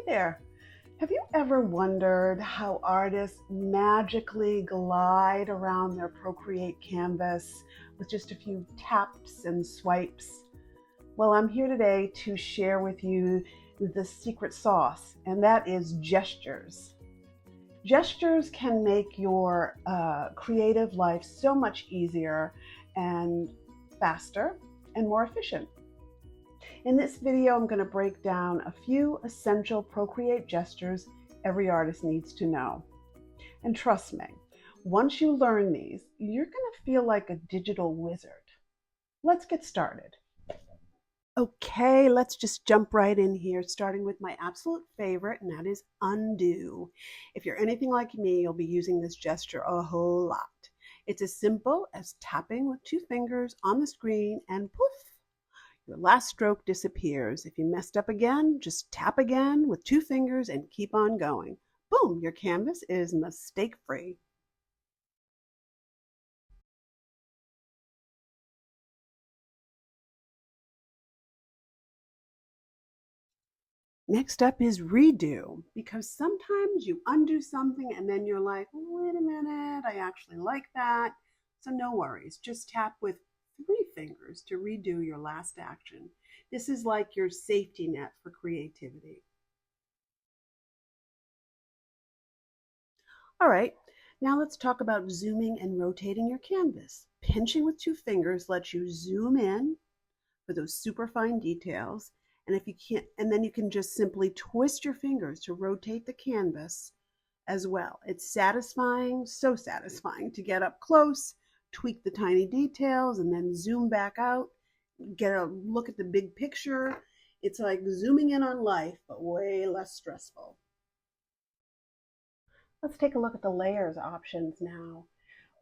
there. Have you ever wondered how artists magically glide around their Procreate canvas with just a few taps and swipes? Well, I'm here today to share with you the secret sauce, and that is gestures. Gestures can make your creative life so much easier and faster and more efficient. In this video, I'm going to break down a few essential Procreate gestures every artist needs to know. And trust me, once you learn these, you're going to feel like a digital wizard. Let's get started. Okay, let's just jump right in here, starting with my absolute favorite, and that is undo. If you're anything like me, you'll be using this gesture a whole lot. It's as simple as tapping with two fingers on the screen and poof, your last stroke disappears. If you messed up again, just tap again with two fingers and keep on going. Boom, your canvas is mistake-free. Next up is redo, because sometimes you undo something and then you're like, wait a minute, I actually like that. So no worries, just tap with three fingers to redo your last action. This is like your safety net for creativity. All right, now let's talk about zooming and rotating your canvas. Pinching with two fingers lets you zoom in for those super fine details. And if you can't, and then you can just simply twist your fingers to rotate the canvas as well. It's satisfying, so satisfying to get up close, tweak the tiny details, and then zoom back out, get a look at the big picture. It's like zooming in on life, but way less stressful. Let's take a look at the layers options now.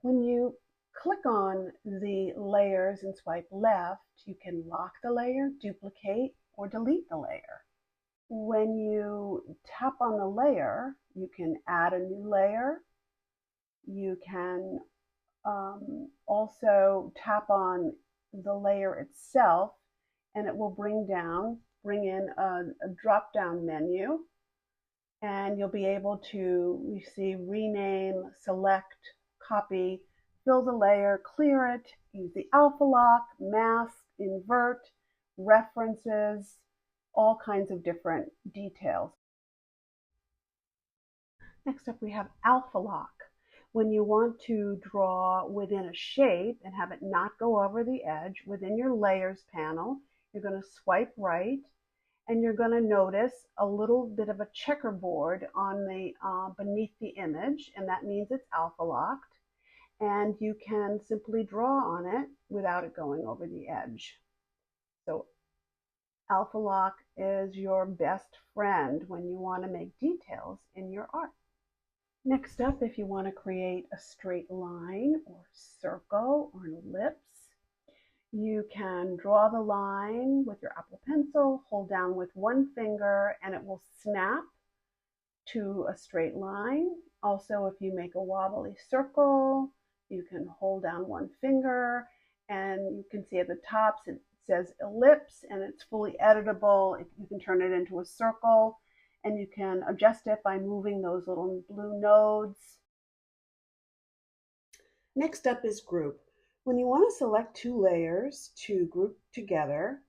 When you click on the layers and swipe left, you can lock the layer, duplicate, or delete the layer. When you tap on the layer, you can add a new layer. You can also tap on the layer itself, and it will bring in a drop-down menu, and you'll be able to, you see, rename, select, copy, fill the layer, clear it, use the alpha lock, mask, invert, references, all kinds of different details. Next up, we have alpha lock. When you want to draw within a shape and have it not go over the edge, within your layers panel, you're going to swipe right, and you're going to notice a little bit of a checkerboard on the beneath the image, and that means it's alpha locked. And you can simply draw on it without it going over the edge. So alpha lock is your best friend when you want to make details in your art. Next up, if you want to create a straight line or circle or an ellipse, you can draw the line with your Apple Pencil, hold down with one finger, and it will snap to a straight line. Also, if you make a wobbly circle, you can hold down one finger, and you can see at the top it says ellipse, and it's fully editable. You can turn it into a circle, and you can adjust it by moving those little blue nodes. Next up is group. When you want to select two layers to group together,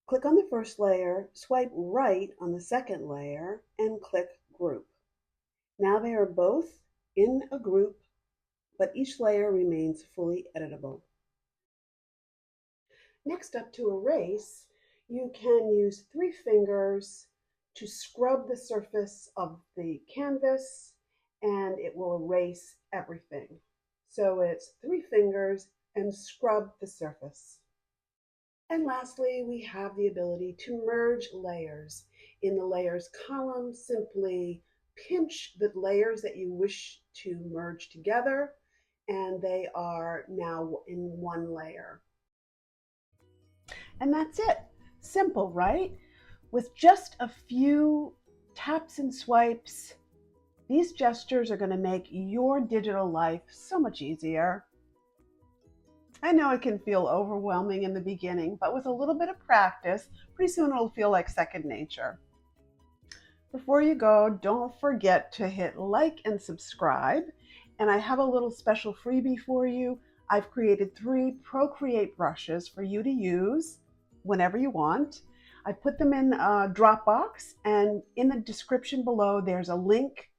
click on the first layer, swipe right on the second layer, and click group. Now they are both in a group, but each layer remains fully editable. Next up, to erase, you can use three fingers to scrub the surface of the canvas, and it will erase everything. So it's three fingers and scrub the surface. And lastly, we have the ability to merge layers. In the layers column, simply pinch the layers that you wish to merge together, and they are now in one layer. And that's it. Simple, right? With just a few taps and swipes, these gestures are going to make your digital life so much easier. I know it can feel overwhelming in the beginning, but with a little bit of practice, pretty soon it'll feel like second nature. Before you go, don't forget to hit like and subscribe. And I have a little special freebie for you. I've created 3 Procreate brushes for you to use whenever you want. I put them in a Dropbox, and in the description below, there's a link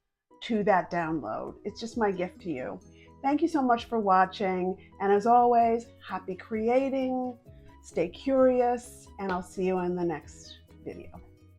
to that download. It's just my gift to you. Thank you so much for watching. And as always, happy creating, stay curious, and I'll see you in the next video.